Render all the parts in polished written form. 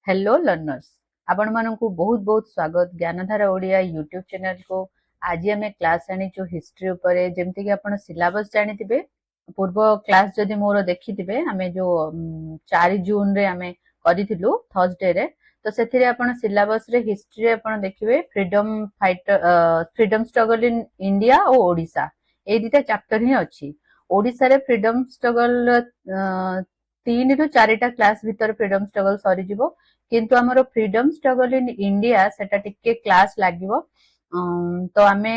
Hello learners आपण मानकु बहुत बहुत स्वागत ज्ञानधारा ओडिया यूट्यूब चैनल को। आज आम क्लास आनीचु हिस्ट्री उपरे जेमती कि आपण सिलेबस जानिथिबे। पूर्व क्लास जदि मोर देखिथिबे आमे जो 4 जून रे आमे करिथिलु थर्सडे रे, तो सेथिरे आपण सिलेबस रे हिस्ट्री रे आपण देखिबे freedom fighter freedom struggle in India और ओडिशा ए दिटा चैप्टर ही अछि। ओडिशा रे फ्रीडम स्ट्रगल 3 रु 4टा क्लास भीतर फ्रीडम स्ट्रगल सरी जिवो, किंतु हमरो फ्रीडम स्ट्रगल इन इंडिया सेटा टिके क्लास लागिवो। तो आमे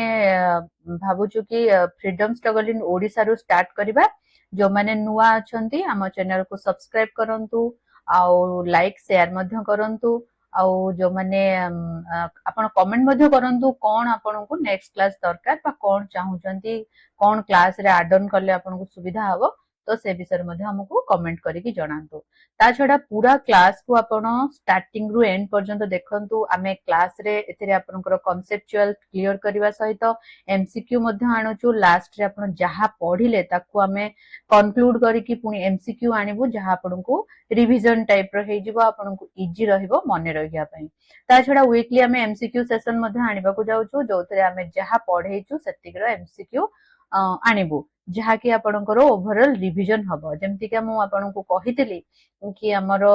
भाबुछु कि फ्रीडम स्ट्रगल इन ओडिशा रु स्टार्ट करिबा। जो माने नुआ अछंती हम चैनल को सब्सक्राइब करंतु आउ लाइक शेयर मध्य करंतु आउ जो माने आपण कमेंट मध्य करंतु कोन आपण को नेक्स्ट क्लास दरकार बा कोन चाहुचंती कोन क्लास रे ऐड ऑन करले आपण को सुविधा हबो, तो से विषय मध्य हमको कमेंट करिकि जणांतु। ता छडा पूरा क्लास को आपण स्टार्टिंग रु एंड पर्यंत देखंतु। आमे क्लास रे एथिरे आपनकर कांसेप्चुअल क्लियर करबा सहित एमसीक्यू मध्य आणुचु। लास्ट रे आपण जहा पढिले ताकू आमे कंक्लूड करिकि पुनी एमसीक्यू आनिबु, जहा आपनको रिवीजन टाइप रो हे जिवो, आपनको इजी रहिबो मने रहिया पई। ता छडा वीकली आमे एमसीक्यू सेशन मध्य आनिबा को जाउचु, जोथरे आमे जहा पढैचु सेतिक रो एमसीक्यू आनिबु, जहा कि आपनकर ओवरऑल रिवीजन हबो। जेमति कि मु आपनको कहितली कि हमरो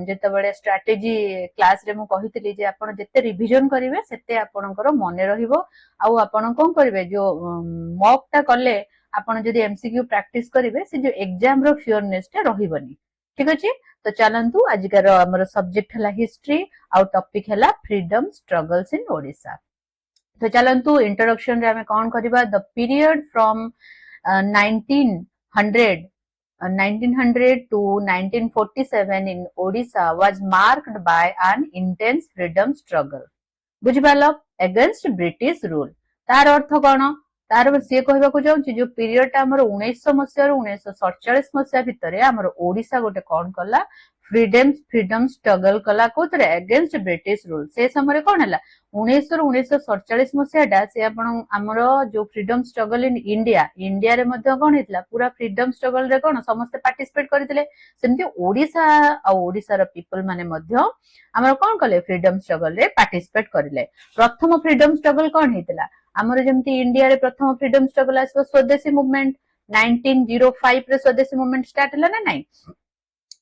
जेतेबेले स्ट्रेटजी क्लास रे मु कहितली जे आपण जेते रिवीजन करिवे सेते आपनकर मने रहिबो। आउ आपण कोन करिवे जो मॉक ता कले आपण जदि एमसीक्यू प्रैक्टिस करिवे से जो एग्जाम रो फियरनेस ता रहिबनी। ठीक अछि, तो चलंतु आजिकार हमरो सब्जेक्ट हला हिस्ट्री आउ टॉपिक हला फ्रीडम स्ट्रगल्स इन ओडिशा। तो चलंतु इंट्रोडक्शन रे हमें कोन करिबा the period from 1900 to 1947 in Odisha was marked by an intense freedom struggle, बुझिपालो, अगेंस्ट ब्रिटिश रूल। तार अर्थ कोन? तार सी कहबा को जाउची जो पीरियड ता हमर 1900 मसिया रु 1947 मसिया भितरे हमर ओडिशा गोटे कोन कला फ्रीडम स्ट्रगल कला कोतरे अगेंस्ट ब्रिटिश रूल। से समय कोन हला 1900 रु 1947 मसिया डा से आपण हमर जो फ्रीडम स्ट्रगल इन इंडिया रे मध्ये कोन हितला पूरा फ्रीडम स्ट्रगल रे कोन समस्त पार्टिसिपेट करथिले। सेमति ओडिशा आ ओडिशा र पीपल माने मध्ये हमर कोन कले फ्रीडम स्ट्रगल रे पार्टिसिपेट करिले। प्रथम फ्रीडम स्ट्रगल कोन हितला हमर जेमति इंडिया रे प्रथम फ्रीडम स्ट्रगल आसो स्वदेशी मूवमेंट 1905 रे स्वदेशी मूवमेंट स्टार्ट हला ना नाही।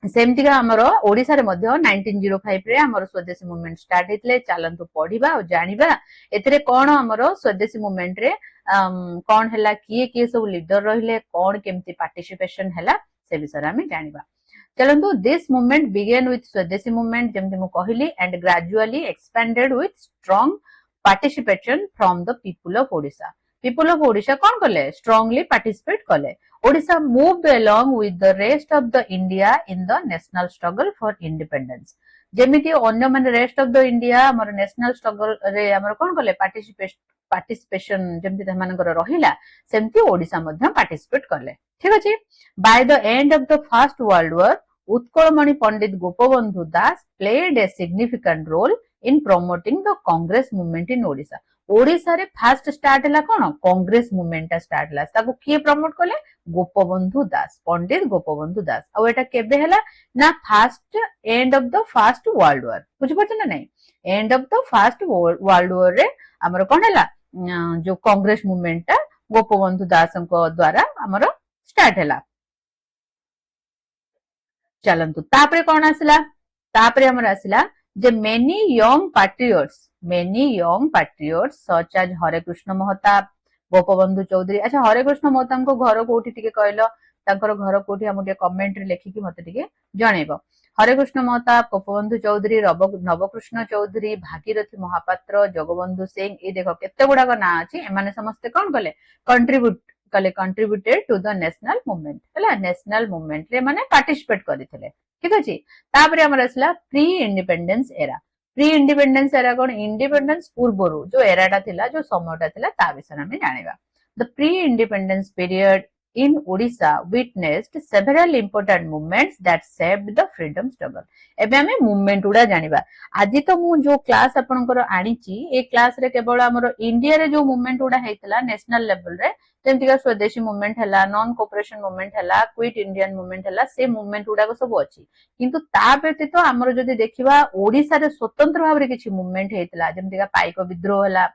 सेमती का हमर ओडिशा रे मध्ये 1905 रे हमर स्वदेशी मूवमेंट स्टार्ट हितले। चलंतु पढिबा और जानिबा एतरे कोन हमर स्वदेशी मूवमेंट रे कोन हला किए सब लीडर रहिले कोन केमती पार्टिसिपेशन हला से विषय रे हम जानिबा। चलंतु this movement began with swadeshi movement जेमती मु कहिली and gradually expanded with strong participation from the people of Odisha. People of Odisha कोन कले स्ट्रांगली पार्टिसिपेट कले। Odisha moved along with the rest of the India in the national struggle for independence। जेमिति अन्य माने rest of the India हमर national struggle रे हमर कोन कले participation जेमिति हमनकर रहिला सेमति ओडिशा मध्ये पार्टिसिपेट कले। ठीक अछि, by the end of the first world war Utkalmani Pandit Gopabandhu Das played a significant role in promoting the Congress movement in Odisha. Odisha रे फास्ट स्टार्ट हला कोन कांग्रेस मूवमेंट स्टार्ट हला, ताको किए प्रमोट कले गोपबंधु दास, पंडित गोपबंधु दास। आ एटा केबे हला ना fast and of the first world war, बुझ पछ ना नहीं, and of the first world war रे हमर कोन हला जो कांग्रेस मूवमेंट ता गोपबंधु दास को द्वारा हमर स्टार्ट हला। चलंतु तापरे कोन आसिला, तापरे हमर आसिला जे many young patriots such as Hare Krushna Mahtab, Gopabandhu Choudhury. अच्छा, हरे कृष्ण महताब को घर कोठी टिके कहलो, तांकर घर कोठी हम टिके कमेंट रे लेखिकी मते टिके जणेबो। हरे कृष्ण महताब, गोपबंधु चौधरी, नवकृष्ण चौधरी, भागीरथी महापात्र, जगबंधु सिंह, ए देखो केते गुडा को ना अछि। एमाने समस्त कोन कले contributed to the national movement हला। नेशनल मूवमेंट रे माने पार्टिसिपेट करिथिले। ठीक अछि, तापरे हमर असला pre independence era. Pre independence era कोन इंडिपेंडेंस पूर्वरु जो एराटा थिला जो समयटा थिला ता विषय हम जानिबा। The pre independence period in Odisha witnessed several important movements that shaped the freedom struggle। एबे हमें मूवमेंट उडा जानिबा। आजि तो मु जो क्लास आपनकर आनिची ए क्लास रे केवल हमर इंडिया रे जो मूवमेंट उडा हेतला नेशनल लेवल रे, ଯେମିତିକା ସ୍ୱଦେଶୀ ମୁଭମେଣ୍ଟ ହେଲା, ନନ୍ କୋପରେସନ ମୁଭମେଣ୍ଟ ହେଲା, କ୍ୱିଟ୍ ଇଣ୍ଡିଆନ୍ ମୁଭମେଣ୍ଟ ହେଲା, ସେ ମୁଭମେଣ୍ଟ ଗୁଡାକ ସବୁ ଅଛି। କିନ୍ତୁ ତା ବ୍ୟତୀତ ଆମର ଯଦି ଦେଖିବା ଓଡିଶାରେ ସ୍ୱତନ୍ତ୍ର ଭାବରେ କିଛି ମୁଭମେଣ୍ଟ ହେଇଥିଲା, ଯେମିତିକା ପାଇକ ବିଦ୍ରୋହ ହେଲା,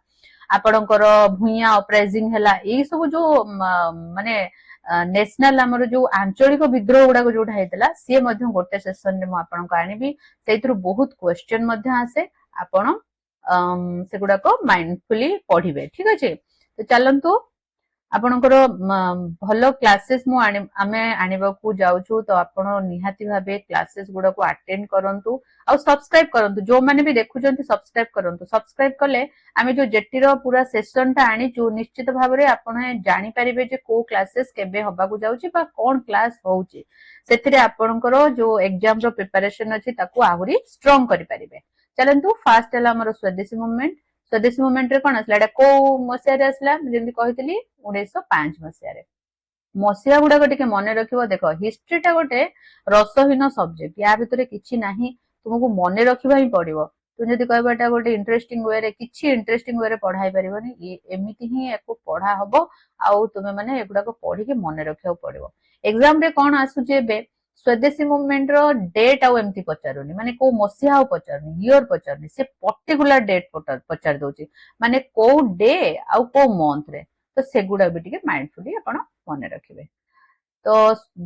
ଆପଣଙ୍କର ଭୂଇଁଆ ଅପରାଇଜିଂ ହେଲା, ଏଇ ସବୁ ଯୋଉ ମାନେ ନେସନାଲ ଆମର ଯୋଉ ଆଞ୍ଚଳିକ ବିଦ୍ରୋହ ଗୁଡାକ ଯୋଉଟା ହେଇଥିଲା, ସିଏ ମଧ୍ୟ ଗୋଟେ ସେସନରେ ମୁଁ ଆପଣଙ୍କୁ ଆଣିବି। ସେଇଥିରୁ ବହୁତ କ୍ୱେଶ୍ଚନ ମଧ୍ୟ ଆସେ, ଆପଣ ସେଗୁଡାକ ମାଇଣ୍ଡଫୁଲି ପଢିବେ। ଠିକ ଅଛି, ତ ଚାଲନ୍ତୁ ଆପଣଙ୍କର ଭଲ କ୍ଲାसेस ମୁଁ ଆମେ ଆଣିବାକୁ ଯାଉଛୁ। ତ ଆପଣ ନିହାତି ଭାବେ କ୍ଲାसेस ଗୁଡାକୁ ଆଟେଣ୍ଡ କରନ୍ତୁ ଆଉ ସବସ୍କ୍ରାଇବ କରନ୍ତୁ। ଯୋଉମାନେ ବି ଦେଖୁଛନ୍ତି ସବସ୍କ୍ରାଇବ କରନ୍ତୁ। ସବସ୍କ୍ରାଇବ କଲେ ଆମେ ଯୋଉ ଜେଟିର ପୁରା ସେସନଟା ଆଣିଛୁ, ନିଶ୍ଚିତ ଭାବରେ ଆପଣ ଜାଣିପାରିବେ ଯେ କୋଉ କ୍ଲାसेस କେବେ ହବାକୁ ଯାଉଛି ବା କଣ କ୍ଲାସ ହଉଛି। ସେଥିରେ ଆପଣଙ୍କର ଯୋଉ ଏକ୍ସାମ ର ପ୍ରିପାରେସନ ଅଛି ତାକୁ ଆହୁରି ଷ୍ଟ୍ରଙ୍ଗ କରିପାରିବେ। ଚାଲନ୍ତୁ, ଫାଷ୍ଟ ହେଲା ଆମର ସ୍ୱଦେଶୀ ମୁଭମେଣ୍ଟ। ସ୍ୱଦେଶୀ ମୁଭମେଣ୍ଟ ରେ କଣ ଆସିଲା, ଏଟା କୋଉ ମସିହାରେ ଆସିଲା, ଯେମିତି କହିଥିଲି 1905 ମସିହାରେ। ମସିହା ଗୁଡାକ ଟିକେ ମନେ ରଖିବ। ଦେଖ, ହିଷ୍ଟ୍ରିଟା ଗୋଟେ ରସହୀନ ସବଜେକ୍ଟ, ୟା ଭିତରେ କିଛି ନାହିଁ, ତୁମକୁ ମନେ ରଖିବା ହିଁ ପଡିବ। ତୁ ଯଦି କହିବ ଏଟା ଗୋଟେ ଇଣ୍ଟରେଷ୍ଟିଂ ୱେରେ, କିଛି ଇଣ୍ଟରେଷ୍ଟିଂ ୱେରେ ପଢା ହେଇପାରିବନି। ଏମିତି ହିଁ ୟାକୁ ପଢା ହବ ଆଉ ତୁମେ ମାନେ ଏଗୁଡାକ ପଢିକି ମନେ ରଖିବାକୁ ପଡିବ। ଏକ୍ସାମ ରେ କଣ ଆସୁଛି ଏବେ, ସ୍ୱଦେଶୀ ମୁଭମେଣ୍ଟ ର ଡେଟ୍ ଆଉ ଏମିତି ପଚାରୁନି, ମାନେ କୋଉ ମସିହା ଆଉ ପଚାରୁନି, ଇୟର ପଚାରୁନି, ସେ ପର୍ଟିକୁଲାର ଡେଟ୍ ପଚାରି ଦଉଛି, ମାନେ କୋଉ ଡେ ଆଉ କୋଉ ମନ୍ଥ ରେ। ତ ସେଗୁଡା ବି ଟିକେ ମାଇଣ୍ଡଫୁଲି ଆପଣ ମନେ ରଖିବେ। ତ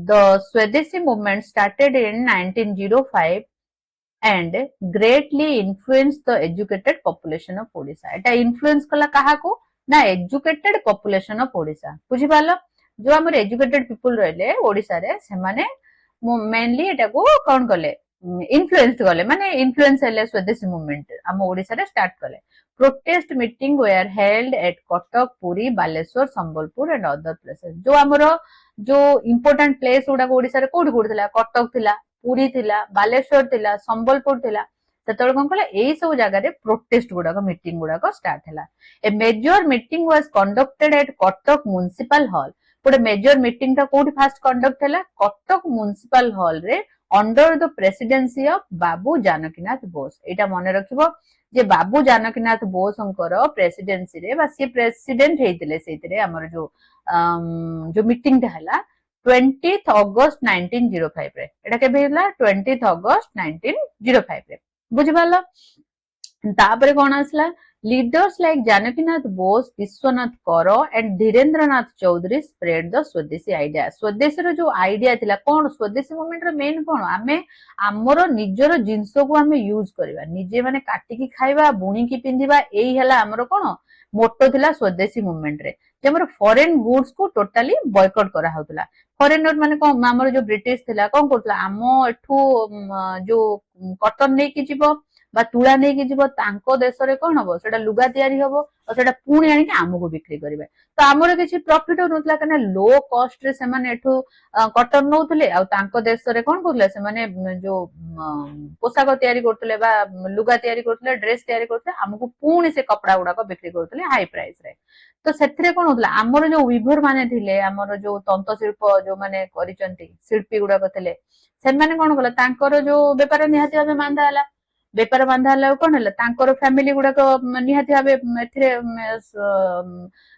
ଦ ସ୍ୱଦେଶୀ movement started in 1905 and greatly influenced the educated population of Odisha। ଏଟା ଇନଫ୍ଲୁଏନ୍ସ କଲା କାହାକୁ ନା, ଏଜୁକେଟେଡ ପପୁଲେସନ ଅଫ ଓଡିଶା। ବୁଝିପାରିଲ, ଯୋଉ ଆମର ଏଜୁକେଟେଡ ପିପୁଲ ରହିଲେ ଓଡିଶାରେ, ସେମାନେ ମେନଲି ଏଟାକୁ କଣ କଲେ, ଇନଫ୍ଲୁଏନ୍ସ କଲେ, ମାନେ ଇନଫ୍ଲୁଏନ୍ସ ହେଲେ ସ୍ୱଦେଶୀ ମୁଭମେଣ୍ଟ ଆମ ଓଡିଶାରେ ଷ୍ଟାର୍ଟ କଲେ। Protest meeting were held at Cuttack, Puri, Baleswar, Sambalpur and other places. ଯୋଉ ଆମର ଯୋଉ ଇମ୍ପୋର୍ଟାଣ୍ଟ ପ୍ଲେସ ଗୁଡାକ ଓଡିଶାରେ କୋଉଠି କୋଉଠି ଥିଲା, କଟକ ଥିଲା, ପୁରୀ ଥିଲା, ବାଲେଶ୍ୱର ଥିଲା, ସମ୍ବଲପୁର ଥିଲା। ସେତେବେଳେ କଣ କଲେ, ଏଇ ସବୁ ଜାଗାରେ ପ୍ରୋଟେଷ୍ଟ ଗୁଡାକ, ମିଟିଂ ଗୁଡାକ ଷ୍ଟାର୍ଟ ହେଲା। A major meeting was conducted at Cuttack municipal hall. ଗୋଟେ ମେଜର ମିଟିଂ ଟା କୋଉଠି ଫାଷ୍ଟ କଣ୍ଡକ୍ଟ ହେଲା, କଟକ ମ୍ୟୁନିସିପାଲ ହଲ ରେ, under the presidency of Babu Janakinath Bose. ଏଇଟା ମନେ ରଖିବ ଯେ ବାବୁ ଜାନକୀନାଥ ବୋଷଙ୍କର ପ୍ରେସିଡେନ୍ସିରେ ବା ସିଏ ପ୍ରେସିଡେଣ୍ଟ ହେଇଥିଲେ ସେଇଥିରେ, ଆମର ଯୋଉ ମିଟିଂ ଟା ହେଲା 20th ଅଗଷ୍ଟ 1905 ରେ। ଏଟା କେବେ ହେଲା, 20th ଅଗଷ୍ଟ 1905 ରେ। ବୁଝିପାରିଲ, ତାପରେ କଣ ଆସିଲା, leaders like Janakinath Bose, Biswanath Kar and Dhirendranath Chaudhuri spread the swadeshi idea. ସ୍ୱଦେଶୀର ଯୋଉ ଆଇଡିଆ ଥିଲା, କଣ ସ୍ୱଦେଶୀ ମୁଭମେଣ୍ଟର ମେନ୍ କଣ, ଆମେ ଆମର ନିଜର ଜିନିଷକୁ ଆମେ ୟୁଜ କରିବା, ନିଜେ ମାନେ କାଟିକି ଖାଇବା, ବୁଣିକି ପିନ୍ଧିବା, ଏଇ ହେଲା ଆମର କଣ ମୋଟୋ ଥିଲା ସ୍ୱଦେଶୀ ମୁଭମେଣ୍ଟରେ। ଯେ ଆମର ଫରେନ ଗୁଡସ କୁ ଟୋଟାଲି ବୟକଟ କରାହଉଥିଲା। ଫରେନର ମାନେ କଣ, ଆମର ଯୋଉ ବ୍ରିଟିଶ ଥିଲା କଣ କରୁଥିଲା, ଆମ ଏଠୁ ଯୋଉ କଟନ ନେଇକି ଯିବ ବା ତୁଳା ନେଇକି ଯିବ, ତାଙ୍କ ଦେଶରେ କଣ ହବ, ସେଟା ଲୁଗା ତିଆରି ହବ ଆଉ ସେଟା ପୁଣି ଆଣିକି ଆମକୁ ବିକ୍ରି କରିବେ। ତ ଆମର କିଛି ପ୍ରଫିଟ ହଉନଥିଲା, କାହିଁକିନା ଲୋ କଷ୍ଟରେ ସେମାନେ ଏଠୁ କଟନ ନଉଥିଲେ ଆଉ ତାଙ୍କ ଦେଶରେ କଣ କରୁଥିଲେ, ସେମାନେ ଯୋଉ ପୋଷାକ ତିଆରି କରୁଥିଲେ ବା ଲୁଗା ତିଆରି କରୁଥିଲେ, ଡ୍ରେସ ତିଆରି କରୁଥିଲେ, ଆମକୁ ପୁଣି ସେ କପଡା ଗୁଡାକ ବିକ୍ରି କରୁଥିଲେ ହାଇ ପ୍ରାଇସ ରେ। ତ ସେଥିରେ କଣ ହଉଥିଲା, ଆମର ଯୋଉ ୱିଭର ମାନେ ଥିଲେ, ଆମର ଯୋଉ ତନ୍ତ ଶିଳ୍ପ ଯୋଉମାନେ କରିଛନ୍ତି, ଶିଳ୍ପୀ ଗୁଡାକ ଥିଲେ, ସେମାନେ କଣ କଲେ, ତାଙ୍କର ଯୋଉ ବେପାର ନିହାତି ଭାବେ ମାନ୍ଦା ହେଲା। ବେପାର ମାନ୍ଦା ହେଲା ଆଉ କଣ ହେଲା, ତାଙ୍କର ଫ୍ୟାମିଲି ଗୁଡାକ ନିହାତି ଭାବେ ଏଥିରେ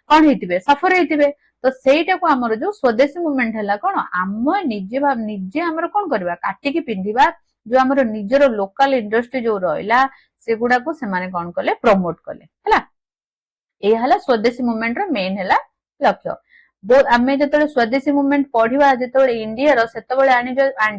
କଣ ହେଇଥିବେ, ସଫର ହେଇଥିବେ। ତ ସେଇଟାକୁ ଆମର ଯୋଉ ସ୍ୱଦେଶୀ ମୁଭମେଣ୍ଟ ହେଲା, କଣ ଆମ ନିଜେ ଆମର କଣ କରିବା, କାଟିକି ପିନ୍ଧିବା, ଯୋଉ ଆମର ନିଜର ଲୋକାଲ ଇଣ୍ଡଷ୍ଟ୍ରି ଯୋଉ ରହିଲା, ସେଗୁଡାକୁ ସେମାନେ କଣ କଲେ, ପ୍ରମୋଟ କଲେ। ହେଲା, ଏଇ ହେଲା ସ୍ୱଦେଶୀ ମୁଭମେଣ୍ଟର ମେନ୍ ହେଲା ଲକ୍ଷ୍ୟ। ଆମେ ଯେତେବେଳେ ସ୍ୱଦେଶୀ ମୁଭମେଣ୍ଟ ପଢିବା, ଯେତେବେଳେ ଇଣ୍ଡିଆର, ସେତେବେଳେ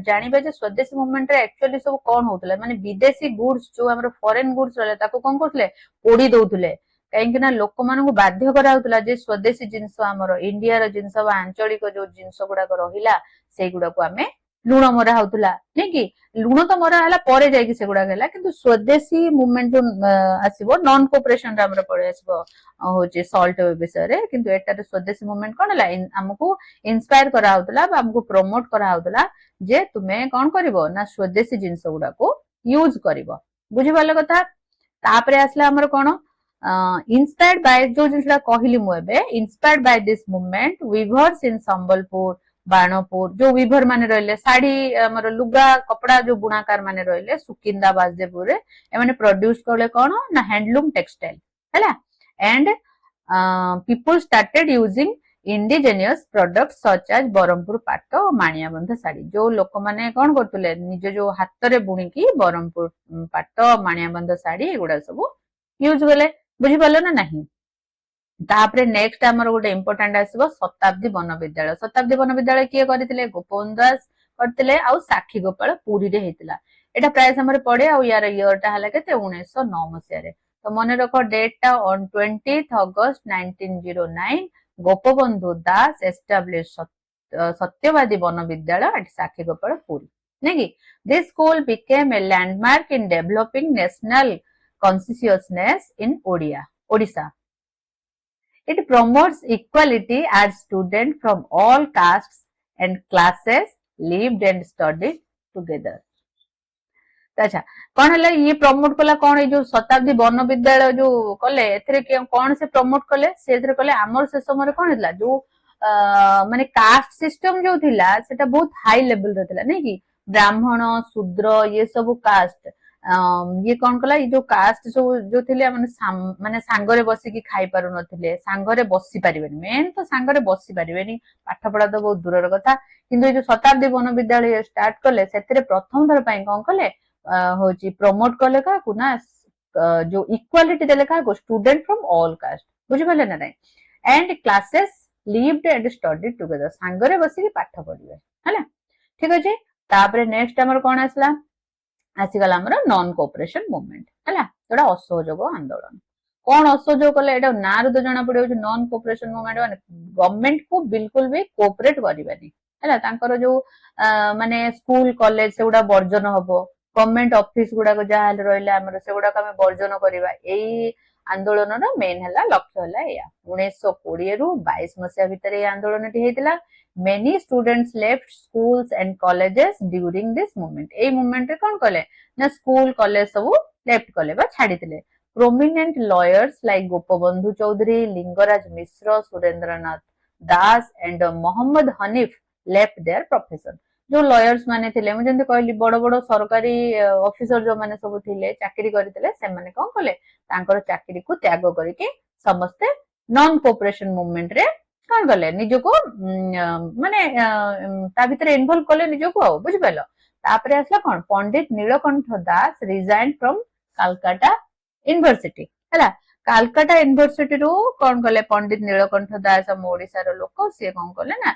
ଜାଣିବା ଯେ ସ୍ୱଦେଶୀ ମୁଭମେଣ୍ଟରେ ଆକ୍ଚୁଆଲି ସବୁ କଣ ହଉଥିଲା, ମାନେ ବିଦେଶୀ ଗୁଡସ ଯୋଉ ଆମର ଫରେନ ଗୁଡସ ରହିଲା, ତାକୁ କଣ କରୁଥିଲେ, ପୋଡି ଦଉଥିଲେ। କାହିଁକି ନା ଲୋକମାନଙ୍କୁ ବାଧ୍ୟ କରାହଉଥିଲା ଯେ ସ୍ୱଦେଶୀ ଜିନିଷ, ଆମର ଇଣ୍ଡିଆର ଜିନିଷ ବା ଆଞ୍ଚଳିକ ଯୋଉ ଜିନିଷ ଗୁଡାକ ରହିଲା, ସେଇଗୁଡାକୁ ଆମେ ଲୁଣ ମରା ହଉଥିଲା, ନାଇଁ କି। ଲୁଣ ତ ମରା ହେଲା ପରେ ଯାଇକି ସେଗୁଡାକ ହେଲା, କିନ୍ତୁ ସ୍ୱଦେଶୀ ମୁଭମେଣ୍ଟ ଯୋଉ ଆସିବ, ନନ୍ କୋପରେସନ ରେ ଆମର ପଳେଇ ଆସିବ ହଉଛି ସଲ୍ଟ ବିଷୟରେ। କିନ୍ତୁ ଏଟାରେ ସ୍ୱଦେଶୀ ମୁଭମେଣ୍ଟ କଣ ହେଲା, ଆମକୁ ଇନ୍ସପାୟାର କରାହଉଥିଲା ବା ଆମକୁ ପ୍ରମୋଟ କରାହଉଥିଲା ଯେ ତୁମେ କଣ କରିବ ନା, ସ୍ୱଦେଶୀ ଜିନିଷ ଗୁଡାକୁ ୟୁଜ କରିବ। ବୁଝିପାରିଲ କଥା। ତାପରେ ଆସିଲା ଆମର କଣ, ଇନ୍ସପାୟାର୍ଡ ବାଇ, ଯୋଉ ଜିନିଷଟା କହିଲି ମୁଁ ଏବେ, ଇନ୍ସପାୟାର୍ଡ ବାଇ ଦିସ୍ ମୁଭମେଣ୍ଟ, ୱିଭର୍ସ ଇନ ସମ୍ବଲପୁର, ବାଣପୁର, ଯୋଉ ୱିଭର ମାନେ ରହିଲେ, ଶାଢୀ ଆମର ଲୁଗା କପଡା ଯୋଉ ବୁଣାକାର ମାନେ ରହିଲେ ସୁକିନ୍ଦା ବାଜଦେପୁରରେ, ଏମାନେ ପ୍ରଡ୍ୟୁସ କଲେ କଣ ନା, ହ୍ୟାଣ୍ଡଲୁମ ଟେକ୍ସଟାଇଲ ହେଲା। And people started using indigenous product such as Berhampur पाट और माणियाबंध शाढ़ी जो लोक मैंने कौन करते निज जो हाथ में बुणिकी बरहमपुर पाट माणियाबंध शाढ़ी एगुड़ा सब यूज कले बुझिपाल ना नहीं। तापरे नेक्स्ट आमर गोटे इंपोर्टाट आसो शताब्दी वन विद्यालय। शताब्दी वन विद्यालय किए करते गोपबंधु दास करते आउ साक्षी गोपाल पुरी रे हेतिला। एटा प्राय समय पड़े आ यार इयरटा हला केते 1909 मसिया रे। तो मन रख डेटटा on 20 August 1909 Gopabandhu Das establish Satyabadi Bana Vidyalaya at Sakshi Gopal Puri नहीं कि this school became a landmark in developing national consciousness in Odisha. It promotes equality as students from all castes and classes lived and studied together. अच्छा कौन है ये प्रमोट कला कौन ये जो शताब्दी वन विद्यालय जो कले कौन से प्रमोट कले से कले आमर से समय कौन है जो माने कास्ट सिस्टम जो थिला सेटा बहुत हाई लेवल रे थिला नहीं कि ब्राह्मण शूद्र ये सब कास्ट ये कौन कला ये जो कास्ट सब जो थिले माने सांगरे बसिकी खाई पारु नथिले सांगरे बसी पारिबेनी मेन तो सांगरे बसी पारिबेनी पाठ पढ़ा तो बहुत दूर कथा किंतु ये जो शताब्दी वन विद्यालय स्टार्ट कले सेतिरे प्रथम थर पई कौन कले होची प्रमोट कले का ना जो इक्वालिटी देले का स्टूडेंट फ्रॉम ऑल कास्ट बुझि पाले ना नहीं and classes lived and studied together सांगरे बसिकी पाठ पढ़िबे हला ठीक अछि। तापरे नेक्स्ट हमर कोन आसला आसीगला हमर नॉन कोऑपरेशन मूवमेंट हला जोडा असहयोग आंदोलन कौन असहयोग कले एटा नारु तो जणा पड़े नॉन कोऑपरेशन मूवमेंट माने गवर्नमेंट को बिल्कुल भी कोऑपरेट करिबानी हला तांकर जो माने स्कूल कॉलेज सेगुडा वर्जन हबो गवर्नमेंट ऑफिस गुडा को जहा रहिला हमर सेगुडा हम वर्जन करबा एई आंदोलन रो मेन हला लक्ष्य हला या 1920 रु 22 मसिया भितर ए आंदोलन टी हेतिला। Many students left schools and colleges during this movement ए मूवमेंट रे कोन कले ना स्कूल कॉलेज सब लेफ्ट कले बा छाडितिले। Prominent lawyers like Gopabandhu Chaudhuri Lingaraj Mishra Surendranath Das and Mohammad Hanif left their profession जो लॉयर्स माने थिले मु जंते कहली बड़ बड़ सरकारी ऑफिसर जो माने सब थिले चाकरी करथिले से माने कोन कले तांकर चाकरी को त्याग करके समस्त नॉन कोऑपरेशन मूवमेंट रे कोन कले निजको माने ता भीतर इन्वॉल्व कले निजको आ बुझि पालो। तापरे आसला कोन पंडित नीलकंठ दास रिजाइन फ्रॉम कलकत्ता यूनिवर्सिटी हला कालकाटा यूनिवर्सिटी रो कोन कले पंडित नीलकंठ दास हम ओडिसा रो लोक से कोन कले ना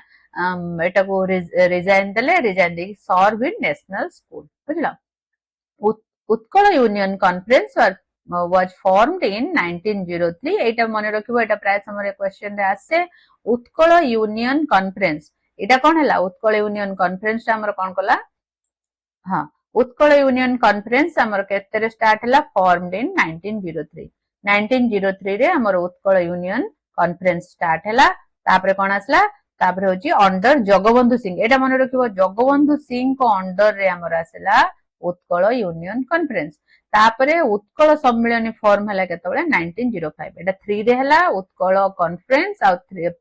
एटा को रिजाइन देले रिजाइन दे सर्व इन नेशनल स्कूल बुझला। Utkal union conference was formed in 1903 एटा मने रखिबो एटा प्राय समय क्वेश्चन रे आसे उत्कल यूनियन कॉन्फ्रेंस एटा कोन हला उत्कल यूनियन कॉन्फ्रेंस हमर कोन कला हां उत्कल यूनियन कॉन्फ्रेंस हमर केते स्टार्ट हला फॉर्मड इन 1903 रे हमर उत्कल यूनियन कॉन्फ्रेंस स्टार्ट हला। तापरे कोन आसला तापरे होची अंडर जगबंधु सिंह एटा मने रखिबो जगबंधु सिंह को अंडर रे हमर आसला उत्कल यूनियन कॉन्फ्रेंस। तापरे उत्कल सम्मेलन फॉर्म हला केतबळे 1905 एटा 3 रे हला उत्कल कॉन्फ्रेंस आ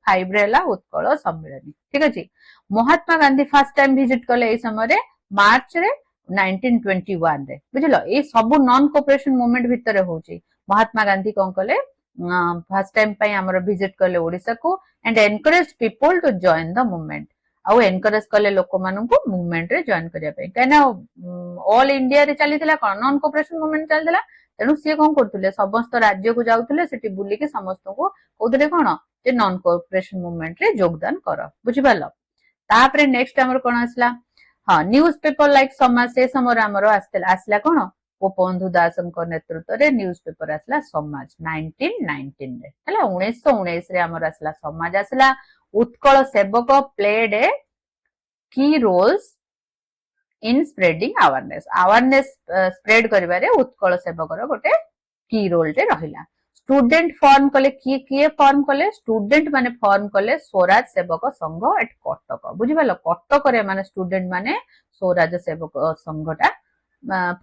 5 रे हला उत्कल सम्मेलन ठीक अछि। Mahatma Gandhi first time visit कले ए समय रे मार्च रे 1921 रे बुझलो ए सब नॉन कोऑपरेशन मूवमेंट भितर होची महात्मा गांधी कोन कले फर्स्ट टाइम पई हमर विजिट कले ओडिसा को and encourage people to join the movement आउ एनकरेज कले लोक मानन को मूवमेंट रे जॉइन करिया पे काना ऑल इंडिया रे चलीथिला कोन नॉन कोऑपरेशन मूवमेंट चलथिला तेनु से कोन करथुले समस्त राज्य को जाउथुले सेठी बुली के समस्त को कोदरे कोन जे नॉन कोऑपरेशन मूवमेंट रे योगदान कर बुझि पालो। तापरे नेक्स्ट हमर कोन आसला हां न्यूज़पेपर लाइक समाज से समर हमर आसला कोन गोपबंधु दासଙ୍କ नेतृत्व रे न्यूज़पेपर आसला समाज 1919 रे हला 1919 रे हमर आसला समाज आसला। उत्कल सेवक played a key roles in spreading awareness spread करिबारे उत्कल सेवक रो गोटे की रोल टे रहिला। स्टूडेंट फॉर्म कले किए फॉर्म कले स्टूडेंट माने फॉर्म कले स्वराज सेवक संघ एट कटक बुझि पालो कटक रे माने स्टूडेंट माने स्वराज सेवक संघटा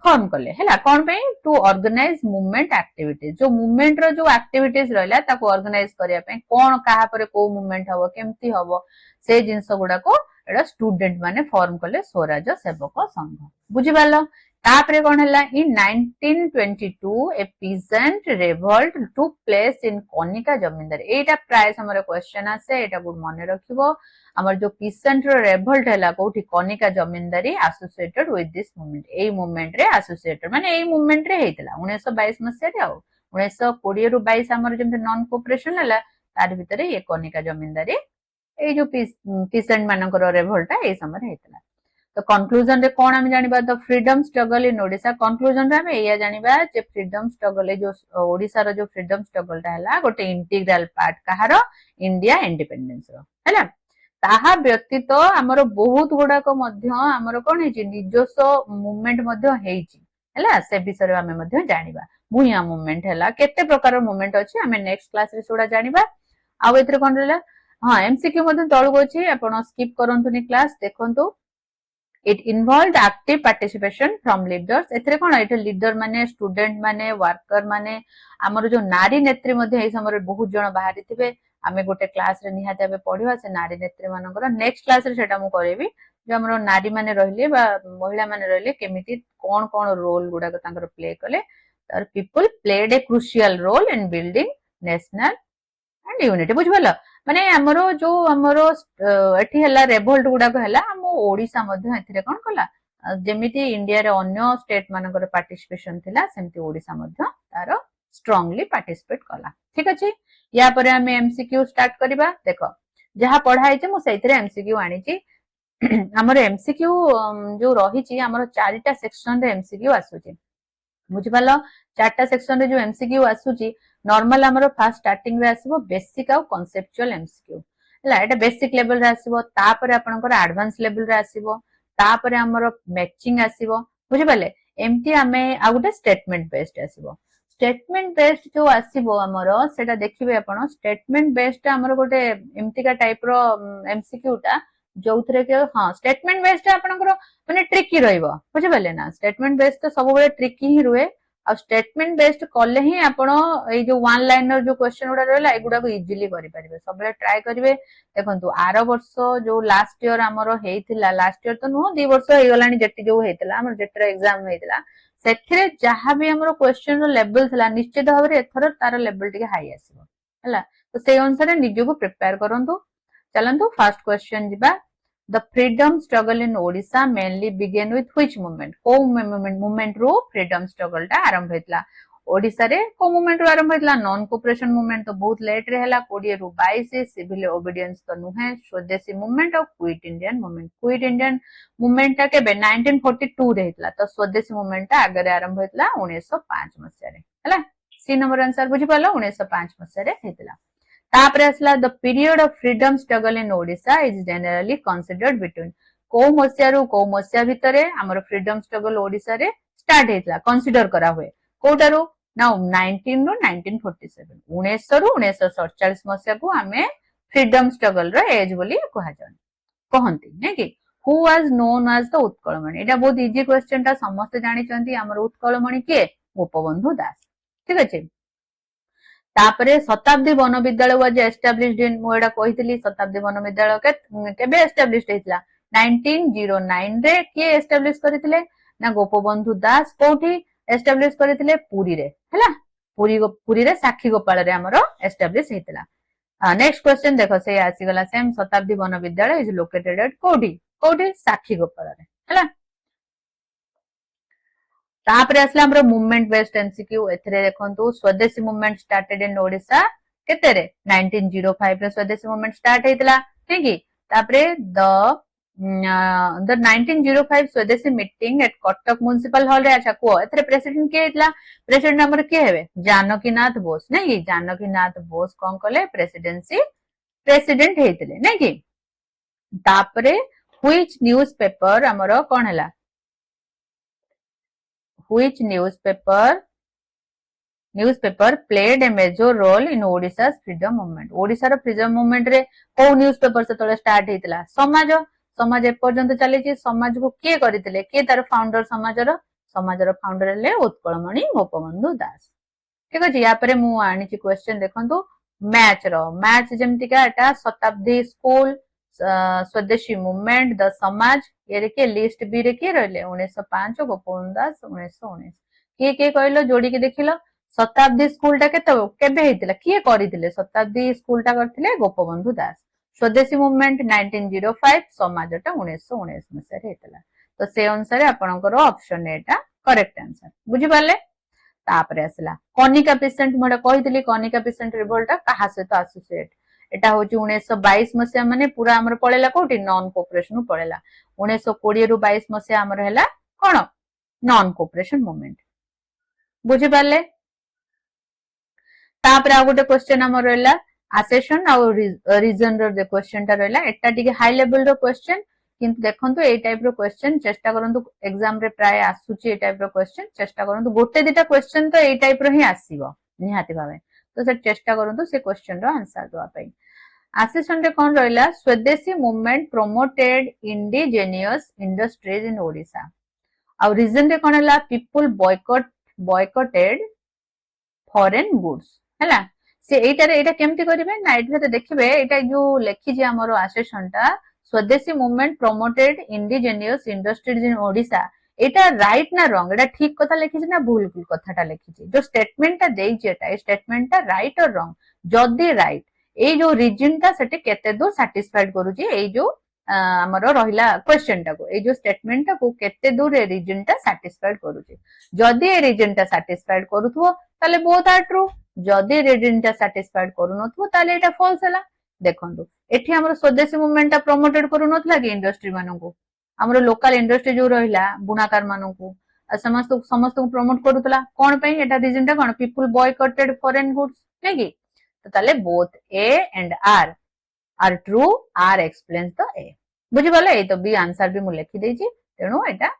फॉर्म कले हैला कोन पे टू ऑर्गेनाइज मूवमेंट एक्टिविटीज जो मूवमेंट रो जो एक्टिविटीज रहला ताको ऑर्गेनाइज करिया पे कोन काहा पर को मूवमेंट हबो केमती हबो से जिंस गुडा को एडा स्टूडेंट माने फॉर्म कले स्वराज सेवक संघ बुझि पालो। तापरे कौन है in 1922 a peasant revolt took place in Kanika zamindari एटा प्राय समय क्वेश्चन आसे एटा गुड मन रखिबो हमर जो पीसेंट रो रेवल्ट हैला कोठी Kanika zamindari associated with this movement ए मूवमेंट रे एसोसिएटेड माने ए मूवमेंट रे हेतला 1922 मसिया रे आ 1920 रु 22 हमर जेमते नॉन कोऑपरेशन हैला तार भितरे ये कनिका जमींदारी ए जो पीसेंट मानकर रेवल्टा ए समय हेतला तो कंक्लूजन रे कौन आम जानिबा the freedom struggle in Odisha conclusion रे आमे एया जानिबा जे फ्रीडम स्ट्रगल ए जो ओडिशा रो जो फ्रीडम स्ट्रगल टा हैला गोटे इंटीग्रल पार्ट कहारो इंडिया इंडिपेंडेंस रो हैला ताहा व्यतीत हमर बहुत गुडा को मध्य हमर कोन हेची निजस्व मूवमेंट मध्य हेची हैला से विषय रे आमे मध्य जानिबा भूया मूवमेंट हैला केते प्रकार मूवमेंट अछि आमे नेक्स्ट क्लास रे सोडा जानिबा आ एथरे कोन रहला हां एमसीक्यू मध्य तळगो अछि आपण स्किप करंतुनी क्लास देखंतु It involved active participation from leaders एथरे कोन एटे लीडर माने स्टूडेंट माने वर्कर माने हमर जो नारी नेत्री मध्ये एई समय बहुत जण बाहरी थिबे आमे गोटे क्लास रे निहाते आबे पढिबा से नारी नेत्री मानकर नेक्स्ट क्लास रे सेटा मु करबी जो हमर नारी माने रहिले बा महिला माने रहिले केमिति कोन कोन रोल गुडा को तांकर प्ले कले तर people played a crucial role in building national and unity बुझबला माने हमरो जो हमरो एठी हला रेवोल्ट गुडा को हला हम ओडिसा मध्ये एथिरे कोन कला जेमिति इंडिया रे अन्य स्टेट मानकर पार्टिसिपेशन थिला सेमति ओडिसा मध्ये तारो स्ट्रांगली पार्टिसिपेट कला ठीक अछि या परे हम एमसीक्यू स्टार्ट करबा देखो जहा पढाई जे मु सेथिरे एमसीक्यू आनी छी हमर एमसीक्यू जो रही छी हमर चारिटा सेक्शन रे एमसीक्यू आसु छी बुझिपालो चारटा सेक्शन रे जो एमसीक्यू आसुची नॉर्मल हमरो फर्स्ट स्टार्टिंग रे आसीबो बेसिक आ कांसेप्चुअल एमसीक्यू हला एटा बेसिक लेवल रे आसीबो तापर आपनकर एडवांस लेवल रे आसीबो तापर हमरो मैचिंग आसीबो बुझिपाले एमती हमें आ गुटे स्टेटमेंट बेस्ड आसीबो स्टेटमेंट बेस्ड जो आसीबो हमरो सेटा देखिबे आपण स्टेटमेंट बेस्ड हमरो गुटे एमती का टाइप रो एमसीक्यू टा जोथरे के हां स्टेटमेंट बेस्ड आपनकर माने ट्रिकी रहइबो बुझिपाले ना स्टेटमेंट बेस्ड तो सब बेले ट्रिकी ही रुए आ स्टेटमेंट बेस्ड कले ही आपण ए जो वन लाइनर जो क्वेश्चन गुडा रहला एगुडा को इजीली करि परिबे सब बेले ट्राई करिवे देखंतु आरो वर्ष जो लास्ट ईयर हमरो हेइथिला लास्ट ईयर तो नो 2 वर्ष हे गलानी जेटी जो हेइथिला हमर जेटर एग्जाम हेइथिला सेथिरे जहां भी हमरो क्वेश्चन रो लेवल थिला निश्चित भाबरे एथर तार लेवल टिके हाई आसीबो हला तो से अनुसार निजो को प्रिपेयर करंतु चलंतु फर्स्ट क्वेश्चन जिबा The freedom struggle in Odisha mainly began with which movement? को movement रो freedom struggle टा आरंभ हेतला ओडिसा रे को मूवमेंट रो आरंभ हेतला नॉन कोऑपरेशन मूवमेंट तो बहुत लेट रे हला 20 रु 22 सिविल ओबीडियंस तो नुहे स्वदेशी मूवमेंट और क्विट इंडियन मूवमेंट टा के 1942 रे हेतला तो स्वदेशी मूवमेंट टा आगे आरंभ हेतला 1905 मसिया रे हला सी नंबर आंसर बुझि पालो 1905 मसिया रे हेतला तापरे असला the period of freedom struggle in Odisha is generally considered between को मसिया रु को मसिया भितरे हमर फ्रीडम स्ट्रगल ओडिशा रे स्टार्ट हेतला कंसीडर करा हुए कोटारो नाउ 19 रो 1947 1900 रु 1947 मसिया को हमें फ्रीडम स्ट्रगल रो एज बोली कहा जाय कहंती नै कि who was known as the Utkalmani एटा बहुत इजी क्वेश्चन ता समस्त जानि चंती हमर उत्कलमणि के गोपबंधु दास ठीक अछि तापरे शताब्दी वन विद्यालय वाज एस्टैब्लिश्ड इन मोएडा कहितली शताब्दी वन विद्यालय केबे एस्टैब्लिश्ड हेतला 1909 रे के एस्टैब्लिश करितले ना गोपबंधु दास कोठी एस्टैब्लिश करितले पुरी रे हला पुरी रे साखी गोपाल रे हमरो एस्टैब्लिश हेतला नेक्स्ट क्वेश्चन देखो से आसी गला सेम शताब्दी वन विद्यालय इज लोकेटेड एट कोठी साखी गोपाल रे हला तापरे असला हमरो मूवमेंट बेस्ड एमसीक्यू एथरे देखंतु स्वदेशी मूवमेंट स्टार्टेड इन ओडिशा केते रे 1905 रे स्वदेशी मूवमेंट स्टार्ट हेतला ठीक कि तापरे द 1905 स्वदेशी meeting at Cuttack municipal hall रे अच्छा को एथरे प्रेसिडेंट के हेतला प्रेसिडेंट हमर के हेबे जानकीनाथ बोस नै कि जानकीनाथ बोस कोन कले प्रेसिडेंट हेतले नै कि तापरे व्हिच न्यूज़पेपर हमर कोन हला Which newspaper played a major role in Odisha's freedom movement? Odisha row freedom movement रे को न्यूज़पेपर से तळे स्टार्ट हेतला समाज ए पर्यंत चली छी समाज को के करितले के तार फाउंडर समाज रो फाउंडर ले उत्कलमणि गोपबंधु दास ठीक अछि या परे मु आनी छी क्वेश्चन देखंतु मैच जेमति का एटा शताब्दी स्कूल स्वदेशी मूवमेंट द समाज ए रे किए लिस्ट बी रे किए रहले 1905 गोपबंधु दास 1919 किए किए कहलो जोड़ी के देखिलो शताब्दी स्कूल टा केबे हेतिला किए करिथिले शताब्दी स्कूल टा करथिले गोपबंधु दास स्वदेशी मूवमेंट 1905 समाजटा 1919 मसिया हेतिला तो से अनुसार आपनकर ऑप्शन एटा करेक्ट आंसर बुझी पाले तापरे आसला कनिका पेशेंट मोडा कहितली कनिका पेशेंट रिवोल्ट कहा सहित एसोसिएट एटा होची 1922 मसिया माने पूरा हमर पळेला कोठी नॉन कोऑपरेशन पळेला 1920 रु 22 मसिया हमर हैला कोन नॉन कोऑपरेशन मूवमेंट बुझी पाले तापरे आ गोटे क्वेश्चन हमर रहला आसेशन आ रीजन रो क्वेश्चन टा रहला एटा टिके हाई लेवल रो क्वेश्चन किंतु देखंतु ए टाइप रो क्वेश्चन चेष्टा करंतु एग्जाम रे प्राय आसुची ए टाइप रो क्वेश्चन चेष्टा करंतु गोटे दिटा क्वेश्चन तो ए टाइप रो ही आसीबो निहाती भाबे तो से चेष्टा करंतु से क्वेश्चन रो आंसर दवा पई आसेशन रे कोन रहला swadeshi movement promoted indigenous industries in Odisha आ रीजन रे कोन हला पीपल बॉयकॉटेड फॉरेन गुड्स हला से एटारे एटा केमती करिवे ना एटा देखिबे एटा जो लेखि जे हमरो आसेशन टा swadeshi movement promoted indigenous industries in Odisha एटा राइट ना रॉन्ग एटा ठीक कथा लिखिछि ना भूल कथाटा लिखिछि जो स्टेटमेंट टा देइछि एटा ए स्टेटमेंट टा राइट और रॉन्ग जदी राइट ए जो रीजन टा सेटे केते दो सैटिस्फाइड करूछि ए जो हमरो रहिला क्वेश्चन टा को ए जो स्टेटमेंट टा को केते दूर ए रीजन टा सैटिस्फाइड करूछि जदी ए रीजन टा सैटिस्फाइड करूथो ताले बोथ आर ट्रू जदी रीजन टा सैटिस्फाइड करूनथो ताले एटा फॉल्स हला देखंतु एठी हमर स्वदेशी मूवमेंट प्रोमोटेड करू नथला कि इंडस्ट्री मानकू हमर लोकल इंडस्ट्री जो रहिला बुनाकार मानकू समस्त को प्रमोट करूतला कोन पई एटा रीजन टा कोन पीपल बॉयकॉटेड फॉरेन गुड्स नै कि तो ताले both A and R true R explains the A बुझि पाले ए तो बी आंसर भी मु लिखि देछि तेनु एटा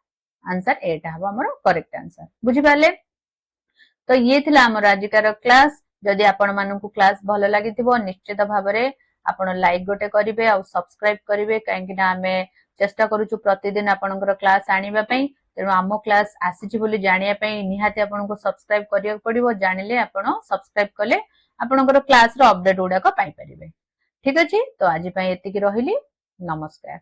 आंसर एटा हबो हमर करेक्ट आंसर बुझि पाले तो ये थिला हमर आजिकार क्लास जदि आपण मानकू क्लास भलो लागिथिबो निश्चित भाबरे आपण लाइक गोटे करिवे आ सब्सक्राइब करिवे काहेकि ना हमें चेष्टा करूछु प्रतिदिन आपनकर क्लास आनिबा पई तेनु आमो क्लास आसीछि बोली जानिया पई निहाती आपनको सब्सक्राइब करिया पड़िबो जानिले आपण सब्सक्राइब कले आपनकर क्लास रो अपडेट उडा को पाई परिबे ठीक अछि तो आज पई एतिकी रहिली नमस्कार।